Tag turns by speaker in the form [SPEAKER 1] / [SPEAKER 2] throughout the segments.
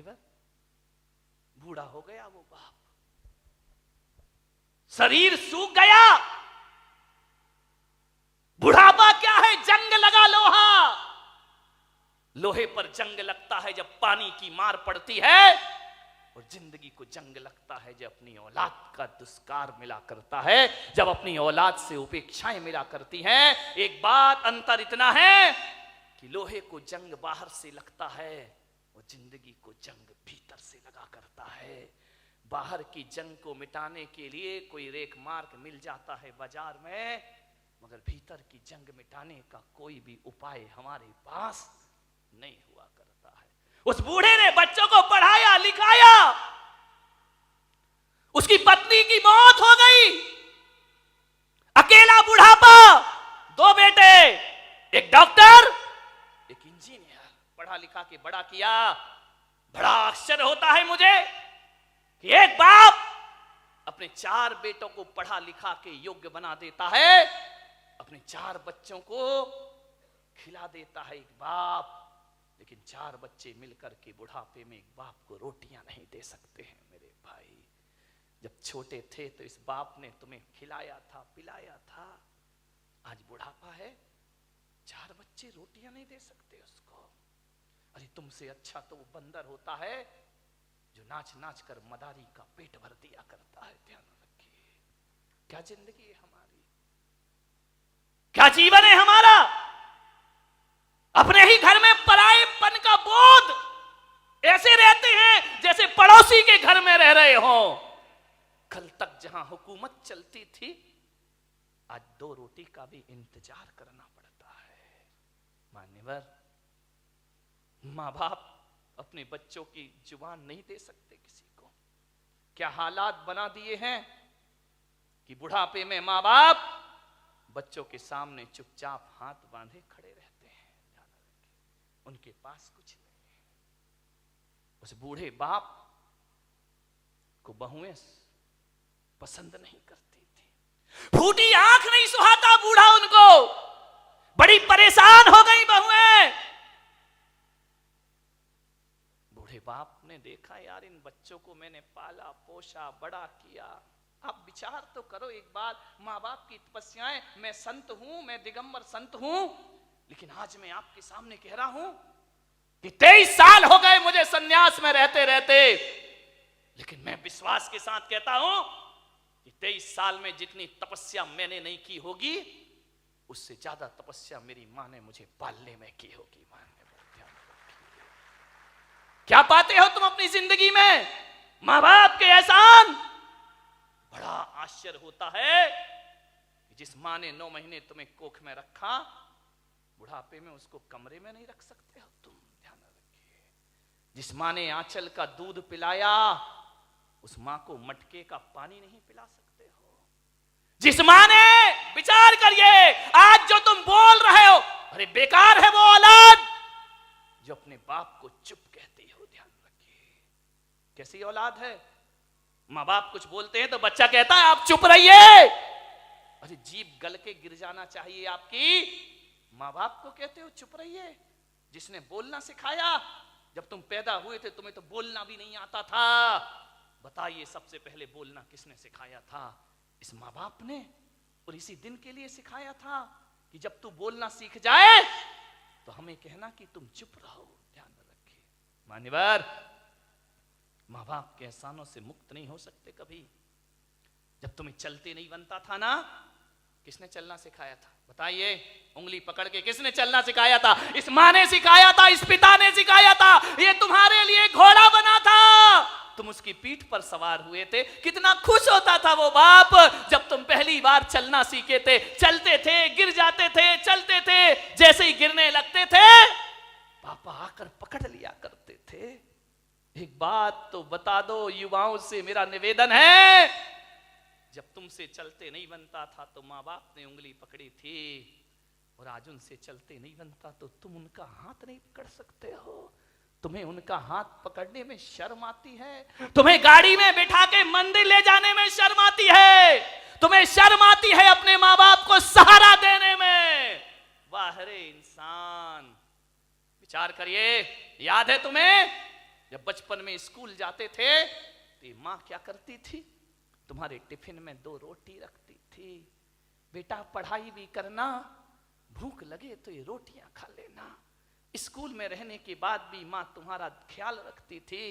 [SPEAKER 1] बूढ़ा हो गया वो बाप, शरीर सूख गया। बुढ़ापा क्या है? जंग लगा लोहा। लोहे पर जंग लगता है जब पानी की मार पड़ती है, और जिंदगी को जंग लगता है जब अपनी औलाद का दुष्कार मिला करता है, जब अपनी औलाद से उपेक्षाएं मिला करती हैं। एक बात अंतर इतना है कि लोहे को जंग बाहर से लगता है, वो जिंदगी को जंग भीतर से लगा करता है। बाहर की जंग को मिटाने के लिए कोई रेख मार्ग मिल जाता है बाजार में, मगर भीतर की जंग मिटाने का कोई भी उपाय हमारे पास नहीं हुआ करता है। उस बूढ़े ने बच्चों को पढ़ाया लिखाया, उसकी पत्नी की मौत हो गई, अकेला बुढ़ापा, 2 बेटे, एक डॉक्टर एक इंजीनियर, पढ़ा लिखा के बड़ा किया। बड़ा आश्चर्य होता है मुझे कि एक बाप अपने 4 बेटों को पढ़ा लिखा के योग्य बना देता है, अपने 4 बच्चों को खिला देता है एक बाप, लेकिन 4 बच्चे मिलकर के बुढ़ापे में एक बाप को रोटियां नहीं दे सकते हैं। मेरे भाई, जब छोटे थे तो इस बाप ने तुम्हें खिलाया था, पिलाया था, आज बुढ़ापा है, 4 बच्चे रोटियां नहीं दे सकते उसको। अरे तुमसे अच्छा तो वो बंदर होता है जो नाच नाच कर मदारी का पेट भर दिया करता है। ध्यान रखिए, क्या जिंदगी है हमारी, क्या जीवन है हमारा। अपने ही घर में परायेपन का बोध, ऐसे रहते हैं जैसे पड़ोसी के घर में रह रहे हो। कल तक जहां हुकूमत चलती थी, आज 2 रोटी का भी इंतजार करना पड़ता है। मान्यवर, मां बाप अपने बच्चों की जुबान नहीं दे सकते किसी को। क्या हालात बना दिए हैं कि बुढ़ापे में मां बाप बच्चों के सामने चुपचाप हाथ बांधे खड़े रहते हैं। ध्यान रखिए, उनके पास कुछ नहीं है। उस बूढ़े बाप को बहुएं पसंद नहीं करती थी, फूटी आंख नहीं सुहाता बूढ़ा उनको, बड़ी परेशान हो गई बहुएं। बूढ़े बाप ने देखा, यार इन बच्चों को मैंने पाला पोसा बड़ा किया, आप विचार तो करो एक बार, माँ बाप की तपस्याएं। मैं संत हूं, मैं दिगंबर संत हूं, लेकिन आज मैं आपके सामने कह रहा हूं कि 23 साल हो गए मुझे सन्यास में रहते रहते, लेकिन मैं विश्वास के साथ कहता हूं कि 23 साल में जितनी तपस्या मैंने नहीं की होगी, उससे ज्यादा तपस्या मेरी मां ने मुझे पालने में की होगी। क्या पाते हो तुम अपनी जिंदगी में? मां बाप के एहसान। बड़ा आश्चर्य होता है कि जिस मां ने 9 महीने तुम्हें कोख में रखा, बुढ़ापे में उसको कमरे में नहीं रख सकते हो तुम। ध्यान रखिए, जिस मां ने आंचल का दूध पिलाया, उस मां को मटके का पानी नहीं पिला सकते हो। जिस मां ने, विचार करिए, आज जो तुम बोल रहे हो, अरे बेकार है वो औलाद जो अपने बाप को चुप कहती हो। ध्यान रखिए, कैसी औलाद है। मां बाप कुछ बोलते हैं तो बच्चा कहता है आप चुप रहिए। अरे जीभ गल के गिर जाना चाहिए आपकी, मां बाप को कहते हो चुप रहिए। जिसने बोलना सिखाया, जब तुम पैदा हुए थे तुम्हें तो बोलना भी नहीं आता था। बताइए सबसे पहले बोलना किसने सिखाया था? इस मां बाप ने। और इसी दिन के लिए सिखाया था कि जब तू बोलना सीख जाए तो हमें कहना कि तुम चुप रहो। ध्यान रखिए मान्यवर, मां बाप के एहसानों से मुक्त नहीं हो सकते कभी। जब तुम्हें चलते नहीं बनता था ना, किसने चलना सिखाया था? बताइए, उंगली पकड़ के किसने चलना सिखाया था? इस मां ने सिखाया था, इस पिता ने सिखाया था। ये तुम्हारे लिए घोड़ा बना था, तुम उसकी पीठ पर सवार हुए थे। कितना खुश होता था वो बाप जब तुम पहली बार चलना सीखे थे। चलते थे, गिर जाते थे, चलते थे, जैसे ही गिरने लगते थे पापा आकर पकड़ लिया करते थे। एक बात तो बता दो, युवाओं से मेरा निवेदन है, जब तुमसे चलते नहीं बनता था तो माँ बाप ने उंगली पकड़ी थी, और आज उनसे चलते नहीं बनता तो तुम उनका हाथ नहीं पकड़ सकते हो। तुम्हें उनका हाथ पकड़ने में शर्म आती है, तुम्हें गाड़ी में बिठा के मंदिर ले जाने में शर्म आती है, तुम्हें शर्म आती है अपने माँ बाप को सहारा देने में। वाह रे इंसान, विचार करिए। याद है तुम्हें जब बचपन में स्कूल जाते थे तो माँ क्या करती थी, तुम्हारे टिफिन में 2 रोटी रखती थी, बेटा पढ़ाई भी करना, भूख लगे तो ये रोटियां खा लेना। स्कूल में रहने के बाद भी माँ तुम्हारा ख्याल रखती थी।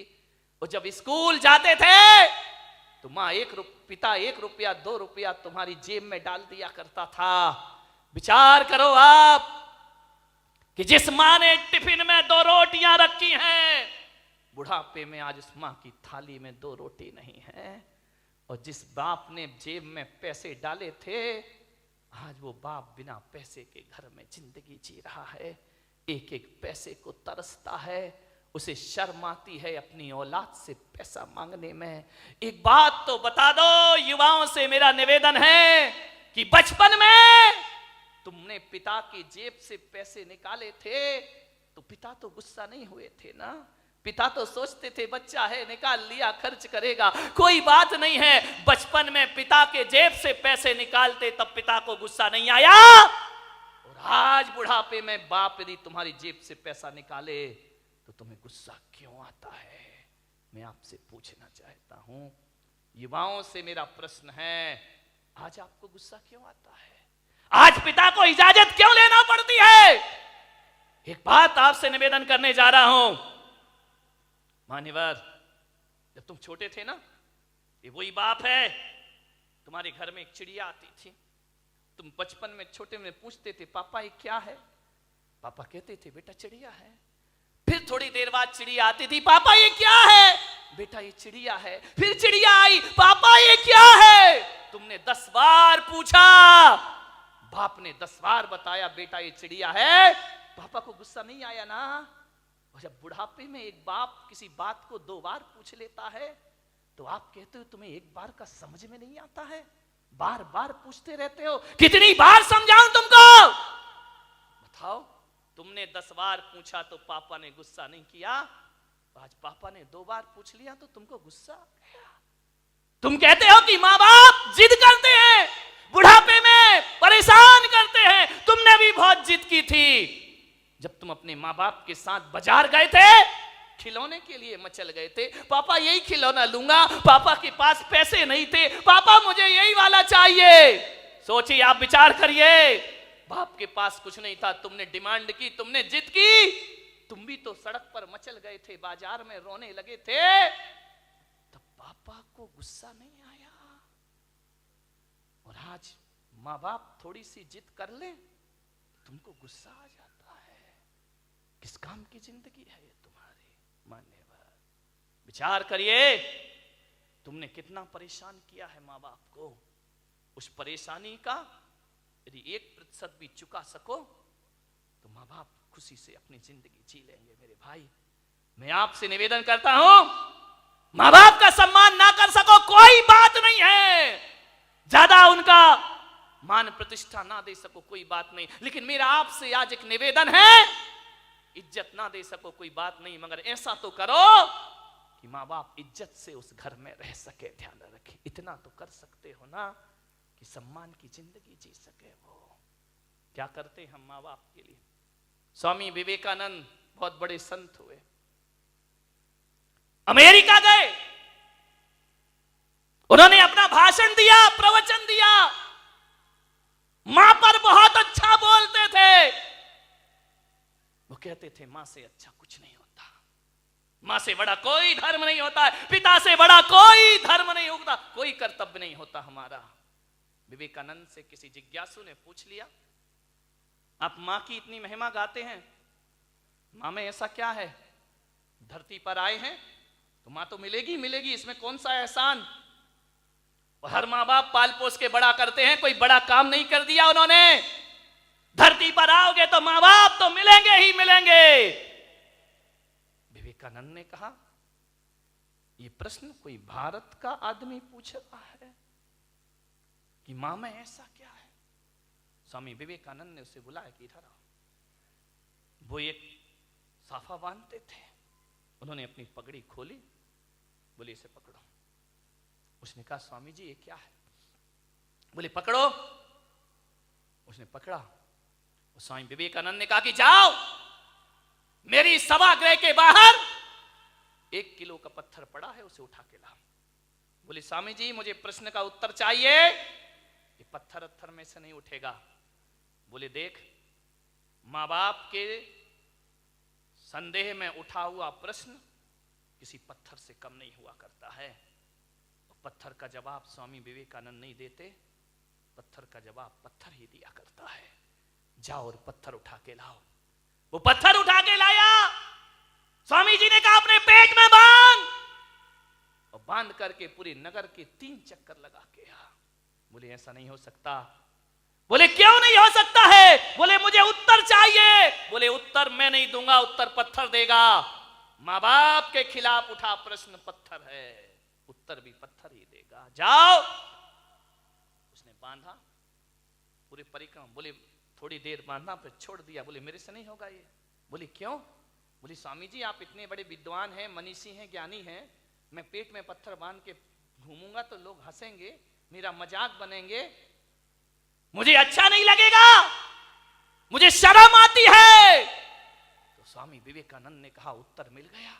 [SPEAKER 1] और जब स्कूल जाते थे तो माँ पिता 1 रुपया 2 रुपया तुम्हारी जेब में डाल दिया करता था। विचार करो आप कि जिस माँ ने टिफिन में 2 रोटियां रखी हैं, बुढ़ापे में आज उस माँ की थाली में 2 रोटी नहीं है। और जिस बाप ने जेब में पैसे डाले थे, आज वो बाप बिना पैसे के घर में जिंदगी जी रहा है, एक एक पैसे को तरसता है, उसे शर्म आती है अपनी औलाद से पैसा मांगने में। एक बात तो बता दो, युवाओं से मेरा निवेदन है कि बचपन में तुमने पिता की जेब से पैसे निकाले थे तो पिता तो गुस्सा नहीं हुए थे ना? पिता तो सोचते थे बच्चा है, निकाल लिया, खर्च करेगा, कोई बात नहीं है। बचपन में पिता के जेब से पैसे निकालते तब पिता को गुस्सा नहीं आया। और आज बुढ़ापे में बाप यदि तुम्हारी जेब से पैसा निकाले तो तुम्हें गुस्सा क्यों आता है? मैं आपसे पूछना चाहता हूं, युवाओं से मेरा प्रश्न है, आज आपको गुस्सा क्यों आता है? आज पिता को इजाजत क्यों लेना पड़ती है? एक बात आपसे निवेदन करने जा रहा हूं, मान्यवर, जब तुम छोटे थे ना, ये वही बाप है, तुम्हारे घर में एक चिड़िया आती थी, तुम बचपन में छोटे में पूछते थे पापा ये क्या है? पापा कहते थे बेटा चिड़िया है। फिर थोड़ी देर बाद चिड़िया आती थी, पापा ये क्या है? बेटा ये चिड़िया है। फिर चिड़िया आई, पापा ये क्या है? तुमने 10 बार पूछा, बाप ने 10 बार बताया बेटा ये चिड़िया है। पापा को गुस्सा नहीं आया ना? और जब बुढ़ापे में एक बाप किसी बात को 2 बार पूछ लेता है तो आप कहते हो तुम्हें एक बार का समझ में नहीं आता है, बार बार पूछते रहते हो। कितनी बार समझाऊं तुमको? बताओ, तुमने 10 बार पूछा तो पापा ने गुस्सा नहीं किया, आज पापा ने 2 बार पूछ लिया तो तुमको गुस्सा आ गया। तुम कहते हो कि माँ बाप जिद करते हैं, बुढ़ापे में परेशान करते हैं। तुमने भी बहुत जिद की थी जब तुम अपने माँ बाप के साथ बाजार गए थे, खिलौने के लिए मचल गए थे, पापा यही खिलौना लूंगा, पापा के पास पैसे नहीं थे, पापा मुझे यही वाला चाहिए। सोचिए, आप विचार करिए, बाप के पास कुछ नहीं था, तुमने डिमांड की, तुमने जिद की, तुम भी तो सड़क पर मचल गए थे, बाजार में रोने लगे थे, तब पापा को गुस्सा नहीं आया। और आज माँ बाप थोड़ी सी जिद कर ले तुमको गुस्सा आ जाता है। किस काम की जिंदगी है ये तुम्हारी? मान्यवर, विचार करिए, तुमने कितना परेशान किया है माँ बाप को। उस परेशानी का यदि 1% भी चुका सको तो माँ बाप खुशी से अपनी जिंदगी जी लेंगे। मेरे भाई, मैं आपसे निवेदन करता हूं, माँ बाप का सम्मान ना कर सको कोई बात नहीं है, ज्यादा उनका मान प्रतिष्ठा ना दे सको कोई बात नहीं, लेकिन मेरा आपसे आज एक निवेदन है, इज्जत ना दे सको कोई बात नहीं, मगर ऐसा तो करो कि माँ बाप इज्जत से उस घर में रह सके, ध्यान रखे। इतना तो कर सकते हो ना कि सम्मान की जिंदगी जी सके। वो क्या करते हम माँ बाप के लिए? स्वामी विवेकानंद बहुत बड़े संत हुए, अमेरिका गए, उन्होंने अपना भाषण दिया, प्रवचन दिया, मां पर बहुत अच्छा बोलते थे। वो कहते थे मां से अच्छा कुछ नहीं होता, मां से बड़ा कोई धर्म नहीं होता है, पिता से बड़ा कोई धर्म नहीं होता, कोई कर्तव्य नहीं होता हमारा। विवेकानंद से किसी जिज्ञासु ने पूछ लिया, आप मां की इतनी महिमा गाते हैं, मां में ऐसा क्या है? धरती पर आए हैं तो मां तो मिलेगी मिलेगी, इसमें कौन सा एहसान? और हर माँ बाप पाल पोस के बड़ा करते हैं, कोई बड़ा काम नहीं कर दिया उन्होंने। धरती पर आओगे तो माँ बाप तो मिलेंगे ही मिलेंगे। विवेकानंद ने कहा, ये प्रश्न कोई भारत का आदमी पूछ रहा है कि मां में ऐसा क्या है? स्वामी विवेकानंद ने उसे बुलाया कि इधर आओ। वो एक साफा बांधते थे, उन्होंने अपनी पगड़ी खोली, बोले इसे पकड़ो। उसने कहा स्वामी जी ये क्या है? बोले पकड़ो। उसने पकड़ा। स्वामी विवेकानंद ने कहा कि जाओ मेरी सभागृह के बाहर 1 किलो का पत्थर पड़ा है, उसे उठा के लाओ। बोले स्वामी जी मुझे प्रश्न का उत्तर चाहिए, ये पत्थर में से नहीं उठेगा। बोले देख, माँ बाप के संदेह में उठा हुआ प्रश्न किसी पत्थर से कम नहीं हुआ करता है। पत्थर का जवाब स्वामी विवेकानंद नहीं देते, पत्थर का जवाब पत्थर ही दिया करता है। जाओ और पत्थर उठा के लाओ। वो पत्थर उठा के लाया। स्वामी जी ने कहा अपने पेट में बांध, और बांध करके पूरे नगर के 3 चक्कर लगा के आ। बोले ऐसा नहीं हो सकता। बोले क्यों नहीं हो सकता है? बोले मुझे उत्तर चाहिए। बोले उत्तर मैं नहीं दूंगा, उत्तर पत्थर देगा। माँ बाप के खिलाफ उठा प्रश्न पत्थर है, उत्तर भी पत्थर ही देगा। जाओ। उसने बांधा पूरे परिक्रमा। बोले थोड़ी देर बांधना, फिर छोड़ दिया। बोले मेरे से नहीं होगा ये। बोले क्यों? बोले स्वामी जी आप इतने बड़े विद्वान हैं, मनीषी हैं, ज्ञानी हैं, मैं पेट में पत्थर बांध के घूमूंगा तो लोग हंसेंगे, मेरा मजाक बनेंगे, मुझे अच्छा नहीं लगेगा, मुझे शर्म आती है। तो स्वामी विवेकानंद ने कहा उत्तर मिल गया।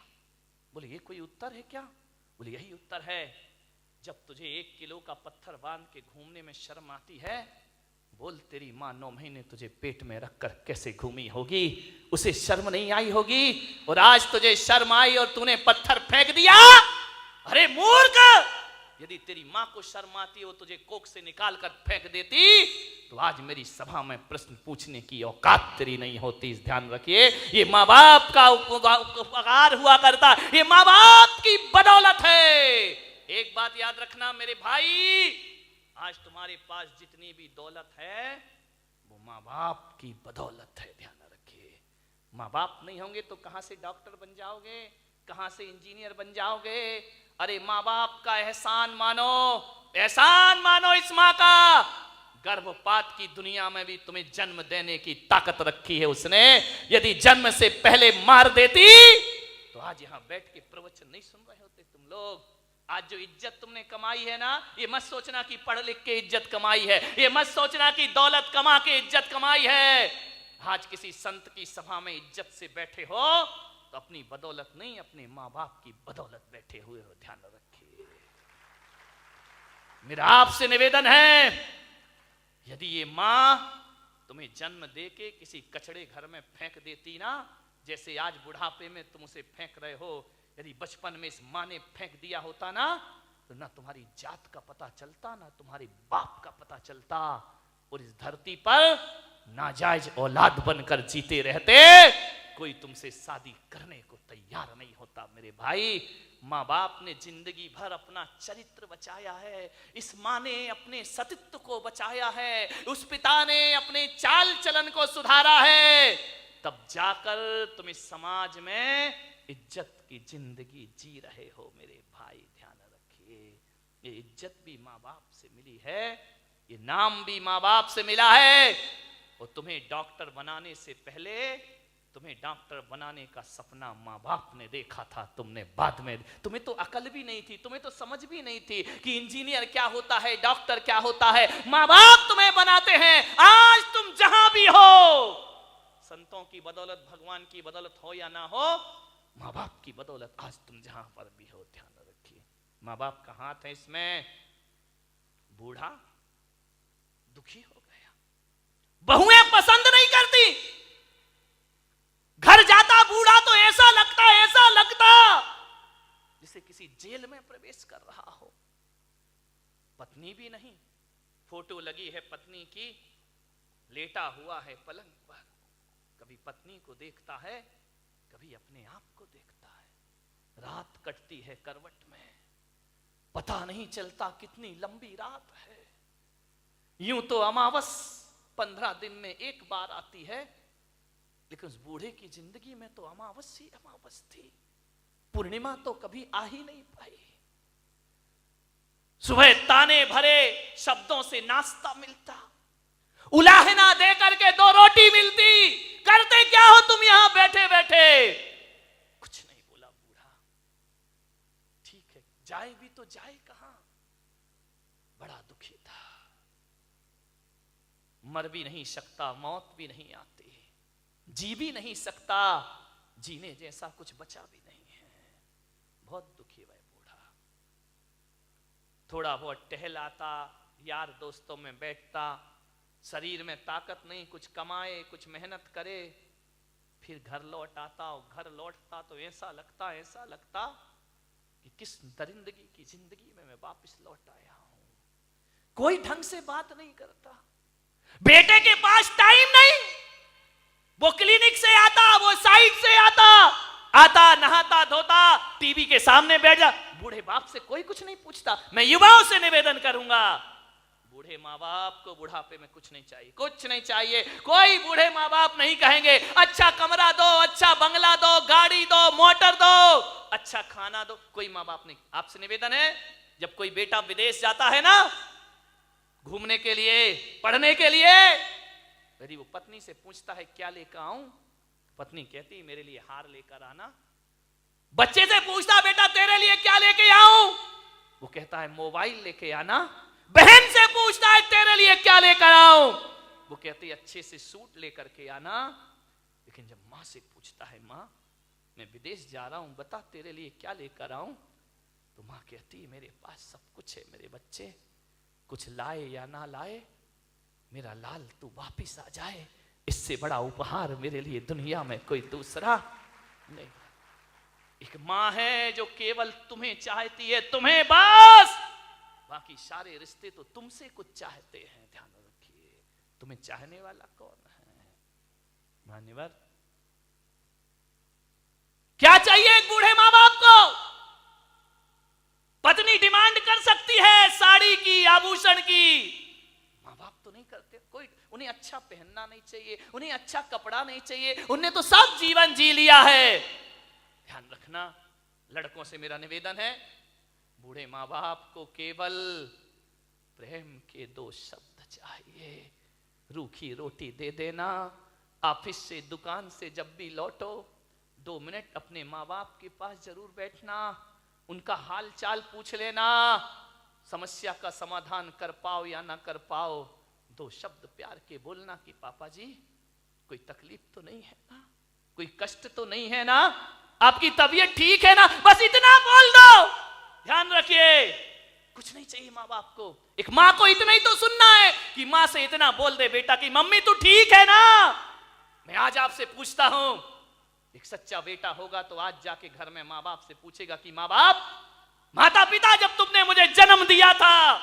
[SPEAKER 1] बोले ये कोई उत्तर है क्या? बोले यही उत्तर है। जब तुझे 1 किलो का पत्थर बांध के घूमने में शर्म आती है, बोल तेरी माँ 9 महीने तुझे पेट में रखकर कैसे घूमी होगी, उसे शर्म नहीं आई होगी, और आज तुझे शर्म आई और तूने पत्थर फेंक दिया। अरे मूर्ख, यदि तेरी माँ को शर्म आती हो तुझे कोख से निकाल कर फेंक देती, तो आज मेरी सभा में प्रश्न पूछने की औकात तेरी नहीं होती। इस ध्यान रखिए, ये माँ बाप का उपकार हुआ करता, ये माँ बाप की बदौलत है। एक बात याद रखना मेरे भाई, आज तुम्हारे पास जितनी भी दौलत है वो माँ बाप की बदौलत है। ध्यान रखिए, माँ बाप नहीं होंगे तो कहां से डॉक्टर बन जाओगे, कहां से इंजीनियर बन जाओगे? अरे माँ बाप का एहसान मानो, एहसान मानो इस माँ का। गर्भपात की दुनिया में भी तुम्हें जन्म देने की ताकत रखी है उसने। यदि जन्म से पहले मार देती तो आज यहां बैठ के प्रवचन नहीं सुन रहे होते तुम लोग। आज जो इज्जत तुमने कमाई है ना, ये मत सोचना कि पढ़ लिख के इज्जत कमाई है, ये मत सोचना कि दौलत कमा के इज्जत कमाई है। आज किसी संत की सभा में इज्जत से बैठे हो तो अपनी बदौलत नहीं, अपने माँ बाप की बदौलत बैठे हुए हो। ध्यान रखिए, मेरा आपसे निवेदन है, यदि ये माँ तुम्हें जन्म देके किसी कचड़े घर में फेंक देती ना, जैसे आज बुढ़ापे में तुम उसे फेंक रहे हो, यदि बचपन में इस माँ ने फेंक दिया होता ना, तो ना तुम्हारी जात का पता चलता, ना तुम्हारे बाप का पता चलता, और इस धरती पर नाजायज औलाद बनकर जीते रहते। कोई तुमसे शादी करने को तैयार नहीं होता। मेरे भाई, माँ बाप ने जिंदगी भर अपना चरित्र बचाया है, इस माँ ने अपने सतीत्व को बचाया है, उस पिता ने अपने चाल चलन को सुधारा है, तब जाकर तुम इस समाज में इज्जत की जिंदगी जी रहे हो। मेरे भाई ध्यान रखिए, ये इज्जत भी माँ बाप से मिली है, ये नाम भी माँ बाप से मिला है। और तुम्हें डॉक्टर बनाने से पहले तुम्हें डॉक्टर बनाने का सपना माँ बाप ने देखा था, तुमने बाद में, तुम्हें तो अकल भी नहीं थी, तुम्हें तो समझ भी नहीं थी कि इंजीनियर क्या होता है, डॉक्टर क्या होता है। माँ बाप तुम्हें बनाते हैं। आज तुम जहां भी हो, संतों की बदौलत, भगवान की बदौलत हो या ना हो, माँ बाप की बदौलत आज तुम जहां पर भी हो। ध्यान रखिए, माँ बाप का हाथ है इसमें। बूढ़ा दुखी हो गया, बहुएं पसंद नहीं करती, घर जाता बूढ़ा तो ऐसा लगता जैसे किसी जेल में प्रवेश कर रहा हो। पत्नी भी नहीं, फोटो लगी है पत्नी की, लेटा हुआ है पलंग पर, कभी पत्नी को देखता है, कभी अपने आप को देखता है। रात कटती है करवट में, पता नहीं चलता कितनी लंबी रात है। यूं तो अमावस 15 दिन में एक बार आती है, लेकिन उस बूढ़े की जिंदगी में तो अमावस ही अमावस थी, पूर्णिमा तो कभी आ ही नहीं पाई। सुबह ताने भरे शब्दों से नाश्ता मिलता, उलाहना दे करके 2 रोटी मिलती। करते क्या हो तुम यहां बैठे बैठे? कुछ नहीं बोला बूढ़ा। ठीक है, जाए भी तो जाए कहां? बड़ा दुखी था, मर भी नहीं सकता, मौत भी नहीं आती, जी भी नहीं सकता, जीने जैसा कुछ बचा भी नहीं है। बहुत दुखी वह बूढ़ा। थोड़ा बहुत टहलाता, यार दोस्तों में बैठता, शरीर में ताकत नहीं, कुछ कमाए, कुछ मेहनत करे, फिर घर लौट आता। और घर लौटता तो ऐसा लगता कि किस दरिंदगी की जिंदगी में मैं वापस लौट आया हूं। कोई ढंग से बात नहीं करता, बेटे के पास टाइम नहीं, वो क्लिनिक से आता, वो साइट से आता नहाता धोता, टीवी के सामने बैठ जा। बूढ़े बाप से कोई कुछ नहीं पूछता। मैं युवाओं से निवेदन करूंगा, बूढ़े माँ बाप को बुढ़ापे में कुछ नहीं चाहिए, कुछ नहीं चाहिए। कोई बूढ़े माँ बाप नहीं कहेंगे अच्छा कमरा दो, अच्छा बंगला दो, गाड़ी दो, मोटर दो, अच्छा खाना दो। कोई माँ बाप नहीं। आपसे निवेदन है, जब कोई बेटा विदेश जाता है ना घूमने के लिए, पढ़ने के लिए, यदि वो पत्नी से पूछता है क्या लेकर आऊं, पत्नी कहती मेरे लिए हार लेकर आना। बच्चे से पूछता बेटा तेरे लिए क्या लेके आऊं, वो कहता है मोबाइल लेके आना। बहन से पूछता है तेरे लिए क्या लेकर आऊं, वो कहती है अच्छे से सूट लेकर के आना। लेकिन जब माँ से पूछता है माँ मैं विदेश जा रहा हूं, बता तेरे लिए क्या लेकर आऊं, तो माँ कहती है मेरे पास सब कुछ है मेरे बच्चे, कुछ लाए या ना लाए, मेरा लाल तू वापिस आ जाए, इससे बड़ा उपहार मेरे लिए दुनिया में कोई दूसरा नहीं। एक माँ है जो केवल तुम्हें चाहती है, तुम्हें बस, बाकी सारे रिश्ते तो तुमसे कुछ चाहते हैं। ध्यान रखिए, तुम्हें चाहने वाला कौन है? मान्यवर, क्या चाहिए एक बूढ़े माँ बाप को? पत्नी डिमांड कर सकती है साड़ी की, आभूषण की, माँ बाप तो नहीं करते। कोई उन्हें अच्छा पहनना नहीं चाहिए, उन्हें अच्छा कपड़ा नहीं चाहिए, उन्हें तो सब जीवन जी लिया है। ध्यान रखना, लड़कों से मेरा निवेदन है, बूढ़े माँ बाप को केवल प्रेम के 2 शब्द चाहिए। रूखी रोटी दे देना, ऑफिस से दुकान से जब भी लौटो 2 मिनट अपने माँ बाप के पास जरूर बैठना, उनका हाल चाल पूछ लेना, समस्या का समाधान कर पाओ या ना कर पाओ 2 शब्द प्यार के बोलना कि पापा जी कोई तकलीफ तो नहीं है ना, कोई कष्ट तो नहीं है ना, आपकी तबीयत ठीक है ना, बस इतना बोल दो। ध्यान रखिए, कुछ नहीं चाहिए माँ बाप को। एक माँ को इतना ही तो सुनना है कि माँ से इतना बोल दे बेटा कि मम्मी तू ठीक है ना। मैं आज आपसे पूछता हूं, एक सच्चा बेटा होगा तो आज जाके घर में माँ बाप से पूछेगा कि माँ बाप, माता पिता जब तुमने मुझे जन्म दिया था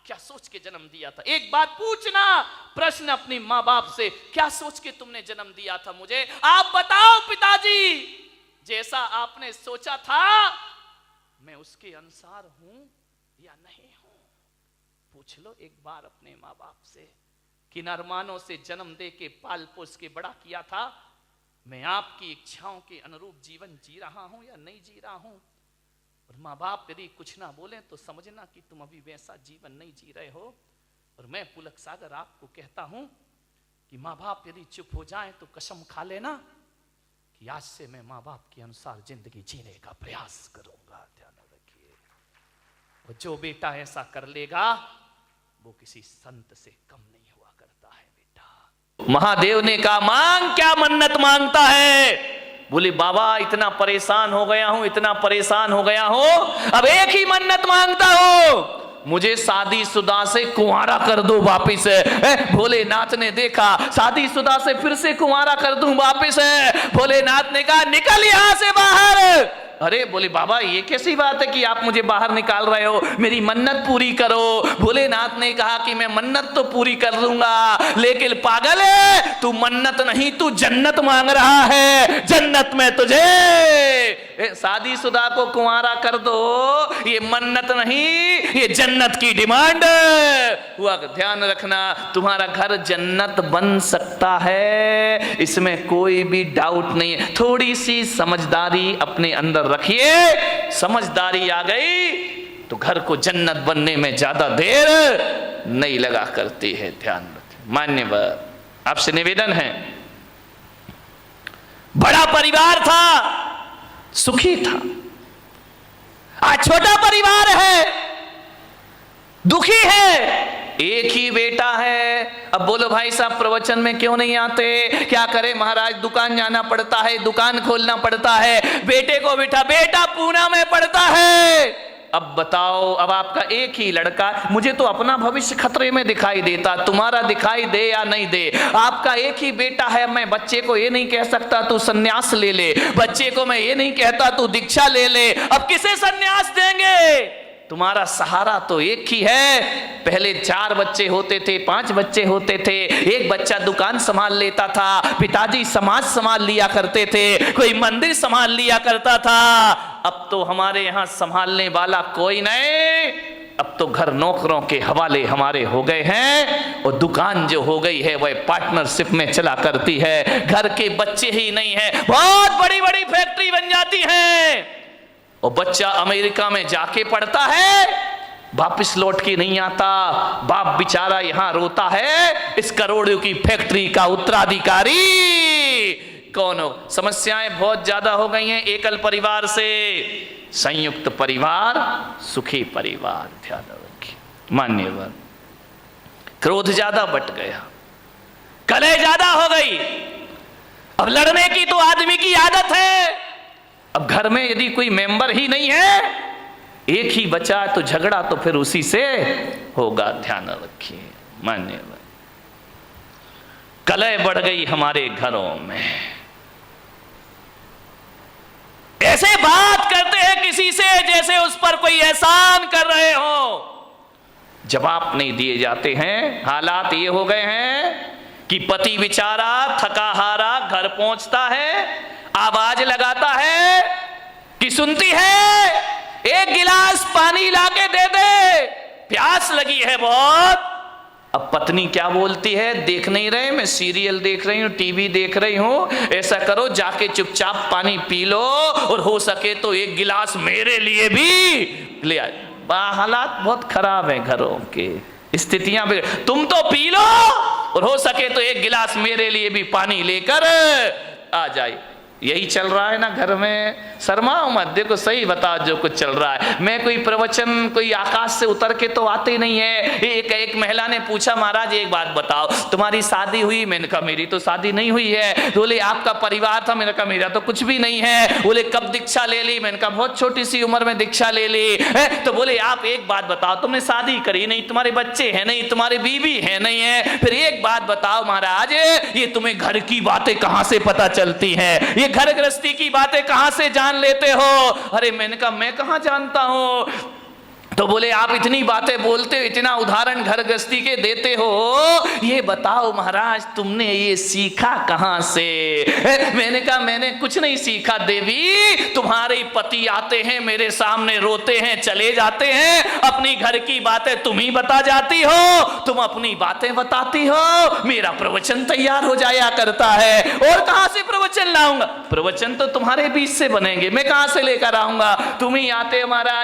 [SPEAKER 1] क्या सोच के जन्म दिया था? एक बात पूछना प्रश्न अपनी माँ बाप से, क्या सोच के तुमने जन्म दिया था मुझे? आप बताओ पिताजी, जैसा आपने सोचा था मैं उसके अनुसार हूं या नहीं हूं? पूछ लो एक बार अपने माँ बाप से। किन अरमानों से जन्म दे के पाल पोस के बड़ा किया था, मैं आपकी इच्छाओं के अनुरूप जीवन जी रहा हूं या नहीं जी रहा हूं? और माँ बाप यदि कुछ ना बोले तो समझना कि तुम अभी वैसा जीवन नहीं जी रहे हो। और मैं पुलक सागर आपको कहता हूं कि माँ बाप यदि चुप हो जाएं तो कसम खा लेना कि आज से मैं माँ बाप के अनुसार जिंदगी जीने का प्रयास करूंगा। ध्यान रखिए, और जो बेटा ऐसा कर लेगा वो किसी संत से कम नहीं हुआ करता है। बेटा, महादेव ने कहा मांग, क्या मन्नत मांगता है? बोले बाबा इतना परेशान हो गया हूं, इतना परेशान हो गया हूं, अब एक ही मन्नत मांगता हूं, मुझे शादीशुदा से कुंवारा कर दो वापिस। भोलेनाथ ने देखा, शादीशुदा से फिर से कुंवारा कर दूं वापिस। भोलेनाथ ने कहा निकल यहां से बाहर। अरे बोले बाबा ये कैसी बात है कि आप मुझे बाहर निकाल रहे हो, मेरी मन्नत पूरी करो। भोलेनाथ ने कहा कि मैं मन्नत तो पूरी कर दूंगा, लेकिन पागल है तू, मन्नत नहीं तू जन्नत मांग रहा है। जन्नत में तुझे शादीशुदा को कुंवारा कर दो, ये मन्नत नहीं, ये जन्नत की डिमांड हुआ। ध्यान रखना, तुम्हारा घर जन्नत बन सकता है, इसमें कोई भी डाउट नहीं है। थोड़ी सी समझदारी अपने अंदर रखिए, समझदारी आ गई तो घर को जन्नत बनने में ज्यादा देर नहीं लगा करती है। ध्यान रखें। मान्यवर, आपसे निवेदन है, बड़ा परिवार था, सुखी था, आज छोटा परिवार है, दुखी है। एक ही बेटा है। अब बोलो भाई साहब प्रवचन में क्यों नहीं आते? क्या करे महाराज, दुकान जाना पड़ता है, दुकान खोलना पड़ता है, बेटे को बिठा, बेटा पूना में पढ़ता है। अब बताओ, अब आपका एक ही लड़का, मुझे तो अपना भविष्य खतरे में दिखाई देता, तुम्हारा दिखाई दे या नहीं दे, आपका एक ही बेटा है। मैं बच्चे को ये नहीं कह सकता तू सन्यास ले ले, बच्चे को मैं ये नहीं कहता तू दीक्षा ले ले। अब किसे सन्यास देंगे? तुम्हारा सहारा तो एक ही है। पहले 4 बच्चे होते थे, 5 बच्चे होते थे, एक बच्चा दुकान संभाल लेता था, पिताजी समाज संभाल लिया करते थे, कोई मंदिर संभाल लिया करता था। अब तो हमारे यहाँ संभालने वाला कोई नहीं। अब तो घर नौकरों के हवाले हमारे हो गए हैं, और दुकान जो हो गई है वह पार्टनरशिप में चला करती है। घर के बच्चे ही नहीं है, बहुत बड़ी बड़ी फैक्ट्री बन जाती है। और बच्चा अमेरिका में जाके पढ़ता है, वापिस लौट के नहीं आता, बाप बेचारा यहां रोता है, इस करोड़ों की फैक्ट्री का उत्तराधिकारी कौन हो। समस्याएं बहुत ज्यादा हो गई हैं एकल परिवार से। संयुक्त परिवार सुखी परिवार, ध्यान रखिए। मान्यवर, क्रोध ज्यादा बट गया, कलह ज्यादा हो गई। अब लड़ने की तो आदमी की आदत है। अब घर में यदि कोई मेंबर ही नहीं है, एक ही बचा, तो झगड़ा तो फिर उसी से होगा, ध्यान रखिए। मान्यवर, कलह बढ़ गई हमारे घरों में। ऐसे बात करते हैं किसी से जैसे उस पर कोई एहसान कर रहे हो, जवाब नहीं दिए जाते हैं। हालात ये हो गए हैं कि पति बेचारा थका हारा घर पहुंचता है, आवाज लगाता है कि सुनती है, एक गिलास पानी लाके दे दे, प्यास लगी है बहुत। अब पत्नी क्या बोलती है, देख नहीं रहे, मैं सीरियल देख रही हूं, टीवी देख रही हूं, ऐसा करो जाके चुपचाप पानी पी लो, और हो सके तो एक गिलास मेरे लिए भी ले आए। हालात बहुत खराब है घरों के, स्थितियां भी। तुम तो पी लो, और हो सके तो एक गिलास मेरे लिए भी पानी लेकर आ जाए। यही चल रहा है ना घर में। शर्माओ मत, देखो सही बताओ जो कुछ चल रहा है। मैं कोई प्रवचन कोई आकाश से उतर के तो आते नहीं है। एक महिला ने पूछा, महाराज एक बात बताओ, तुम्हारी शादी हुई? मैंने कहा मेरी तो शादी नहीं हुई है। बोले आपका परिवार था? मैंने कहा मेरा तो कुछ भी नहीं है। बोले कब दीक्षा ले ली? मैंने कहा बहुत छोटी सी उम्र में दीक्षा ले ली है। तो बोले आप एक बात बताओ, तुमने शादी करी नहीं, तुम्हारे बच्चे हैं नहीं, तुम्हारे बीवी है नहीं है, फिर एक बात बताओ महाराज, ये तुम्हें घर की बातें कहां से पता चलती हैं? घर गृहस्थी की बातें कहां से जान लेते हो? अरे मैंने कहा मैं कहां जानता हूं। तो बोले आप इतनी बातें बोलते हो, इतना उदाहरण घर गृहस्थी के देते हो, ये बताओ महाराज तुमने ये सीखा कहां से? मैंने कहा मैंने कुछ नहीं सीखा देवी, तुम्हारे पति आते हैं मेरे सामने, रोते हैं, चले जाते हैं, अपनी घर की बातें तुम ही बता जाती हो, तुम अपनी बातें बताती हो, मेरा प्रवचन तैयार हो जाया करता है। और कहां से प्रवचन लाऊंगा? प्रवचन तो तुम्हारे बीच से बनेंगे, मैं कहां से लेकर आऊंगा? तुम ही आते महाराज